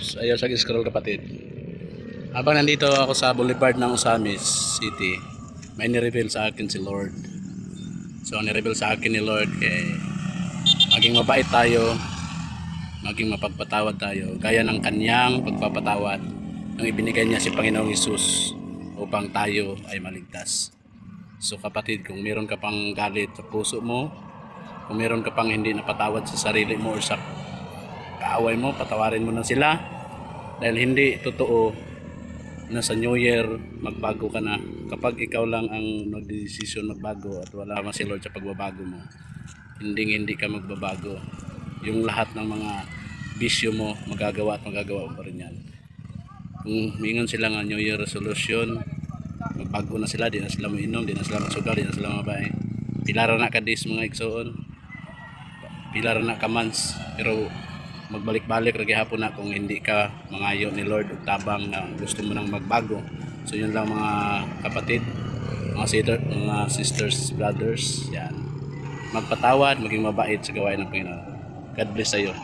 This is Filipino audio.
Oops, ayaw sa scroll kapatid. Habang nandito ako sa boulevard ng Osamis City, may nireveal sa akin si Lord. So nireveal sa akin ni Lord maging mabait tayo, maging mapagpatawad tayo gaya ng kanyang pagpapatawad nang ibinigay niya si Panginoong Hesus upang tayo ay maligtas. So kapatid, kung meron ka pang galit sa puso mo, kung meron ka pang hindi napatawad sa sarili mo o sa kaaway mo, patawarin mo na sila, dahil hindi totoo na sa New Year magbago ka na kapag ikaw lang ang nagdesisyon magbago at wala man si Lord sa pagbabago mo. Hindi ka magbabago. Yung lahat ng mga bisyo mo magagawa mo pa rin yan. Kung mingon sila nga New Year resolution, magbago na sila, di na sila mainom, di na sila masugal, di na sila mabae. Pilara na ka dis mga igsoon, pilara na ka mans, pero magbalik-balik ra gihapon na kung hindi ka mangayo ni Lord ug tabang na gusto mo nang magbago. So yun lang mga kapatid, mga sisters, brothers, yan. Magpatawad, maging mabait sa gawain ng Panginoon. God bless sa iyo.